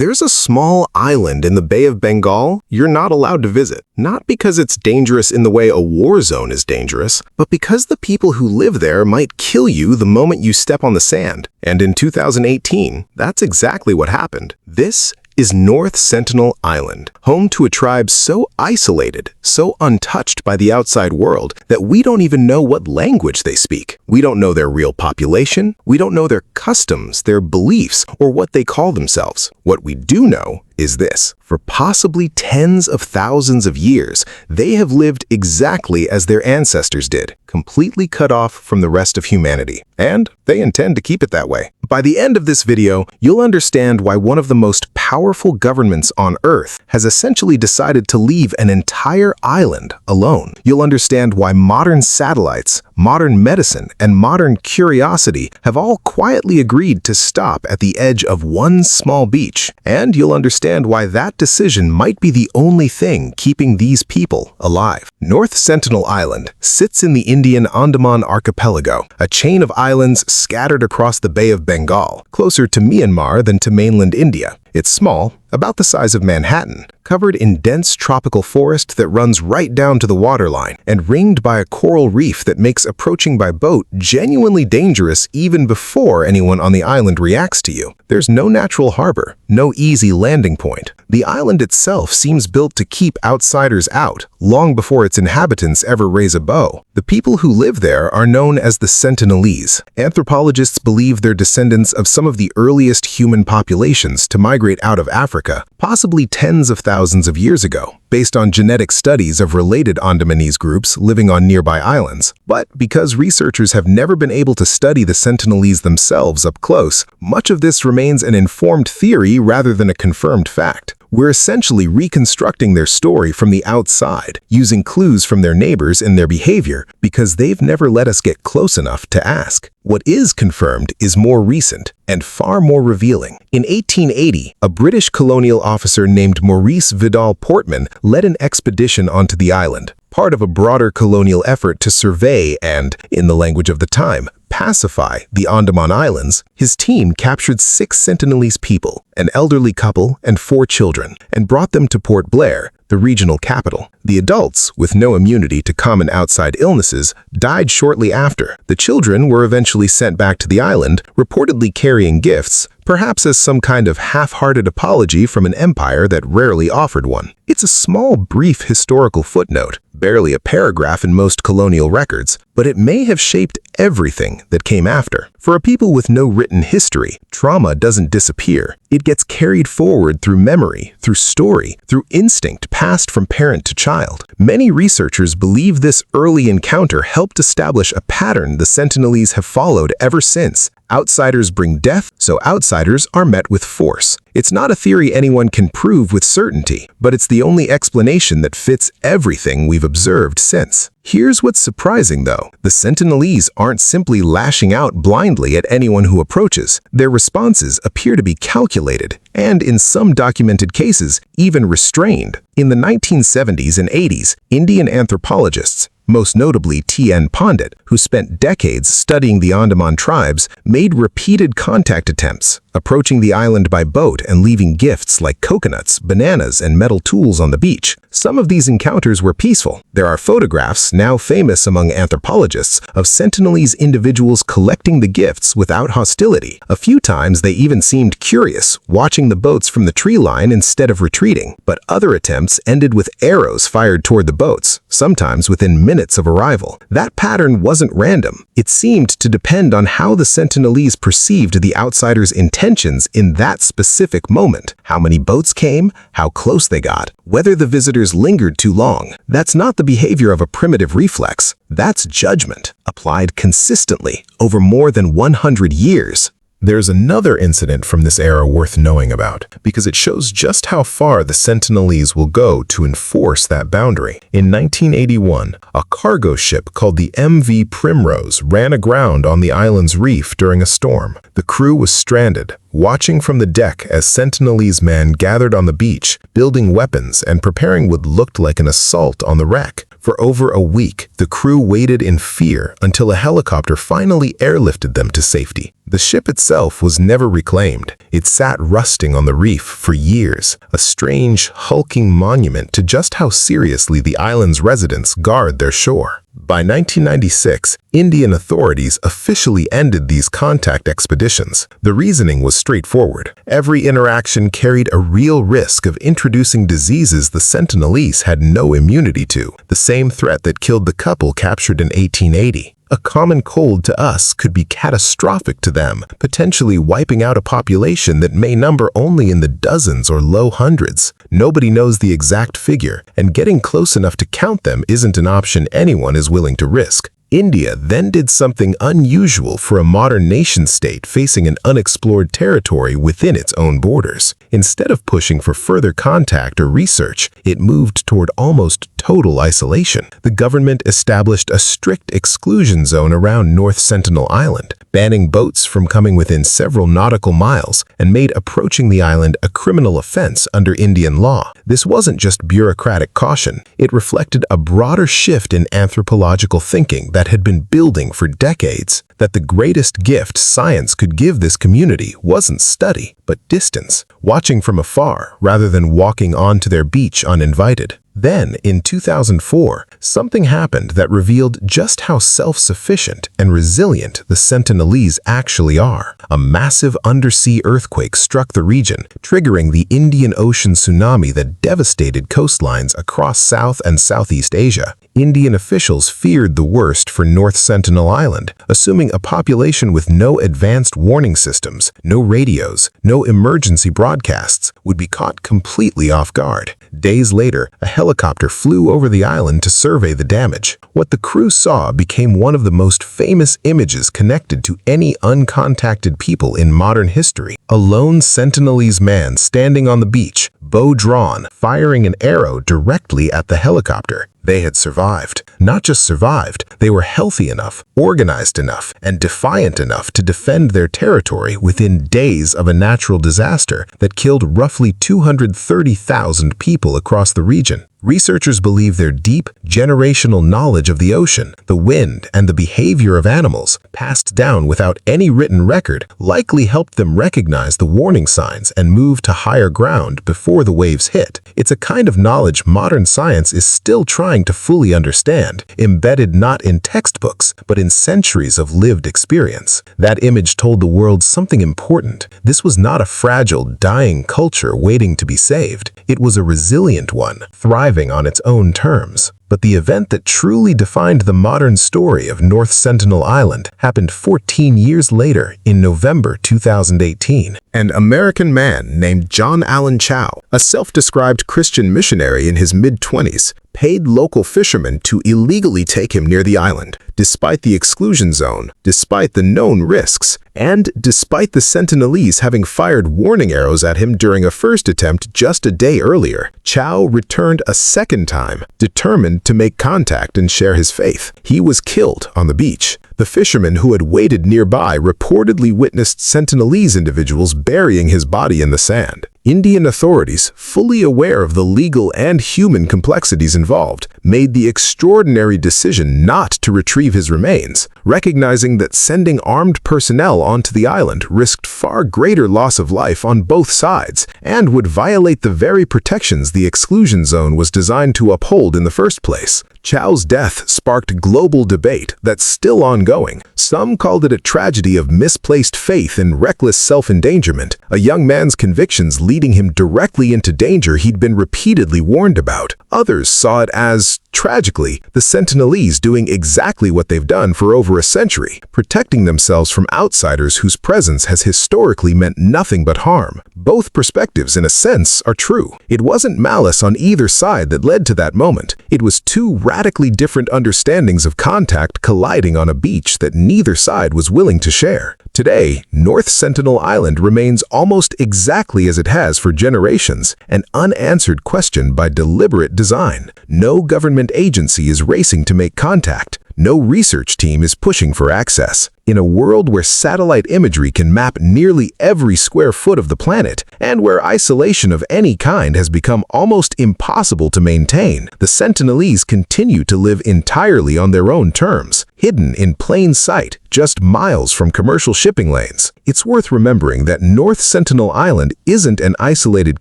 There's a small island in the Bay of Bengal you're not allowed to visit. Not because it's dangerous in the way a war zone is dangerous, but because the people who live there might kill you the moment you step on the sand. And in 2018, that's exactly what happened. This is North Sentinel Island, home to a tribe so isolated, so untouched by the outside world, that we don't even know what language they speak. We don't know their real population, we don't know their customs, their beliefs, or what they call themselves. What we do know is this: for possibly tens of thousands of years, they have lived exactly as their ancestors did, completely cut off from the rest of humanity. And they intend to keep it that way. By the end of this video, you'll understand why one of the most powerful governments on Earth has essentially decided to leave an entire island alone. You'll understand why modern satellites, modern medicine, and modern curiosity have all quietly agreed to stop at the edge of one small beach. And you'll understand why that decision might be the only thing keeping these people alive. North Sentinel Island sits in the Indian Andaman Archipelago, a chain of islands scattered across the Bay of Bengal, closer to Myanmar than to mainland India. It's small, about the size of Manhattan, covered in dense tropical forest that runs right down to the waterline, and ringed by a coral reef that makes approaching by boat genuinely dangerous even before anyone on the island reacts to you. There's no natural harbor, no easy landing point. The island itself seems built to keep outsiders out, long before its inhabitants ever raise a bow. The people who live there are known as the Sentinelese. Anthropologists believe they're descendants of some of the earliest human populations to migrate out of Africa, possibly tens of thousands of years ago, based on genetic studies of related Andamanese groups living on nearby islands. But because researchers have never been able to study the Sentinelese themselves up close, much of this remains an informed theory rather than a confirmed fact. We're essentially reconstructing their story from the outside, using clues from their neighbors and their behavior, because they've never let us get close enough to ask. What is confirmed is more recent and far more revealing. In 1880, a British colonial officer named Maurice Vidal Portman led an expedition onto the island, part of a broader colonial effort to survey and, in the language of the time, pacify the Andaman Islands. His team captured 6 Sentinelese people, an elderly couple and 4 children, and brought them to Port Blair, the regional capital. The adults, with no immunity to common outside illnesses, died shortly after. The children were eventually sent back to the island, reportedly carrying gifts, perhaps as some kind of half-hearted apology from an empire that rarely offered one. It's a small, brief historical footnote, barely a paragraph in most colonial records, but it may have shaped everything that came after. For a people with no written history, trauma doesn't disappear. It gets carried forward through memory, through story, through instinct passed from parent to child. Many researchers believe this early encounter helped establish a pattern the Sentinelese have followed ever since. Outsiders bring death, so outsiders are met with force. It's not a theory anyone can prove with certainty, but it's the only explanation that fits everything we've observed since. Here's what's surprising, though. The Sentinelese aren't simply lashing out blindly at anyone who approaches. Their responses appear to be calculated, and in some documented cases, even restrained. In the 1970s and 80s, Indian anthropologists, most notably T.N. Pandit, who spent decades studying the Andaman tribes, made repeated contact attempts, approaching the island by boat and leaving gifts like coconuts, bananas, and metal tools on the beach. Some of these encounters were peaceful. There are photographs, now famous among anthropologists, of Sentinelese individuals collecting the gifts without hostility. A few times they even seemed curious, watching the boats from the tree line instead of retreating. But other attempts ended with arrows fired toward the boats, sometimes within minutes of arrival. That pattern wasn't random. It seemed to depend on how the Sentinelese perceived the outsiders' intentions in that specific moment. How many boats came, how close they got, whether the visitors lingered too long. That's not the behavior of a primitive reflex. That's judgment, applied consistently over more than 100 years. There's another incident from this era worth knowing about, because it shows just how far the Sentinelese will go to enforce that boundary. In 1981, a cargo ship called the MV Primrose ran aground on the island's reef during a storm. The crew was stranded, watching from the deck as Sentinelese men gathered on the beach, building weapons and preparing what looked like an assault on the wreck. For over a week, the crew waited in fear until a helicopter finally airlifted them to safety. The ship itself was never reclaimed. It sat rusting on the reef for years, a strange, hulking monument to just how seriously the island's residents guard their shore. By 1996, Indian authorities officially ended these contact expeditions. The reasoning was straightforward. Every interaction carried a real risk of introducing diseases the Sentinelese had no immunity to, the same threat that killed the couple captured in 1880. A common cold to us could be catastrophic to them, potentially wiping out a population that may number only in the dozens or low hundreds. Nobody knows the exact figure, and getting close enough to count them isn't an option anyone is willing to risk. India then did something unusual for a modern nation-state facing an unexplored territory within its own borders. Instead of pushing for further contact or research, it moved toward almost total isolation. The government established a strict exclusion zone around North Sentinel Island, banning boats from coming within several nautical miles, and made approaching the island a criminal offense under Indian law. This wasn't just bureaucratic caution. It reflected a broader shift in anthropological thinking that had been building for decades, that the greatest gift science could give this community wasn't study, but distance, watching from afar rather than walking onto their beach uninvited. Then, in 2004, something happened that revealed just how self-sufficient and resilient the Sentinelese actually are. A massive undersea earthquake struck the region, triggering the Indian Ocean tsunami that devastated coastlines across South and Southeast Asia. Indian officials feared the worst for North Sentinel Island, assuming a population with no advanced warning systems, no radios, no emergency broadcasts would be caught completely off guard. Days later, a helicopter flew over the island to survey the damage. What the crew saw became one of the most famous images connected to any uncontacted people in modern history. A lone Sentinelese man standing on the beach, bow drawn, firing an arrow directly at the helicopter. They had survived. Not just survived, they were healthy enough, organized enough, and defiant enough to defend their territory within days of a natural disaster that killed roughly 230,000 people across the region. Researchers believe their deep, generational knowledge of the ocean, the wind, and the behavior of animals, passed down without any written record, likely helped them recognize the warning signs and move to higher ground before the waves hit. It's a kind of knowledge modern science is still trying to fully understand, embedded not in textbooks, but in centuries of lived experience. That image told the world something important. This was not a fragile, dying culture waiting to be saved. It was a resilient one, thriving on its own terms. But the event that truly defined the modern story of North Sentinel Island happened 14 years later in November 2018. An American man named John Allen Chau, a self-described Christian missionary in his mid-20s, paid local fishermen to illegally take him near the island. Despite the exclusion zone, despite the known risks, and despite the Sentinelese having fired warning arrows at him during a first attempt just a day earlier, Chau returned a second time, determined to make contact and share his faith. He was killed on the beach. The fishermen who had waited nearby reportedly witnessed Sentinelese individuals burying his body in the sand. Indian authorities, fully aware of the legal and human complexities involved, made the extraordinary decision not to retrieve his remains, recognizing that sending armed personnel onto the island risked far greater loss of life on both sides and would violate the very protections the exclusion zone was designed to uphold in the first place. Chau's death sparked global debate that's still ongoing. Some called it a tragedy of misplaced faith and reckless self-endangerment, a young man's convictions leading him directly into danger he'd been repeatedly warned about. Others saw it as, tragically, the Sentinelese doing exactly what they've done for over a century, protecting themselves from outsiders whose presence has historically meant nothing but harm. Both perspectives, in a sense, are true. It wasn't malice on either side that led to that moment. It was two radically different understandings of contact colliding on a beach that neither side was willing to share. Today, North Sentinel Island remains almost exactly as it has for generations, an unanswered question by deliberate design. No government agency is racing to make contact. No research team is pushing for access. In a world where satellite imagery can map nearly every square foot of the planet, and where isolation of any kind has become almost impossible to maintain, the Sentinelese continue to live entirely on their own terms, hidden in plain sight, just miles from commercial shipping lanes. It's worth remembering that North Sentinel Island isn't an isolated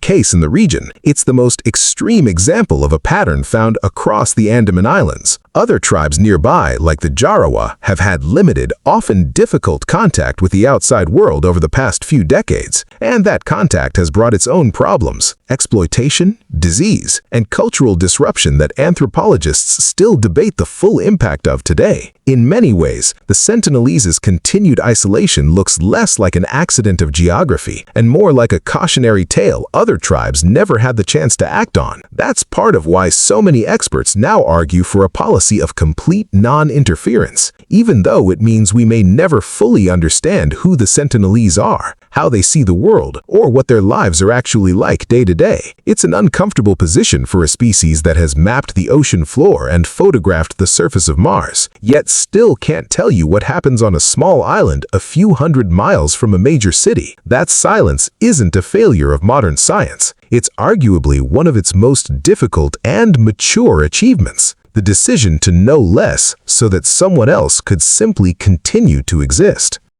case in the region. It's the most extreme example of a pattern found across the Andaman Islands. Other tribes nearby, like the Jarawa, have had limited, often difficult contact with the outside world over the past few decades, and that contact has brought its own problems: exploitation, disease, and cultural disruption that anthropologists still debate the full impact of today. In many ways, the Sentinelese's continued isolation looks less like an accident of geography and more like a cautionary tale other tribes never had the chance to act on. That's part of why so many experts now argue for a policy of complete non-interference, even though it means we may never fully understand who the Sentinelese are, how they see the world, or what their lives are actually like day to day. It's an uncomfortable position for a species that has mapped the ocean floor and photographed the surface of Mars, yet still can't tell you what happens on a small island a few hundred miles from a major city. That silence isn't a failure of modern science. It's arguably one of its most difficult and mature achievements: the decision to know less so that someone else could simply continue to exist.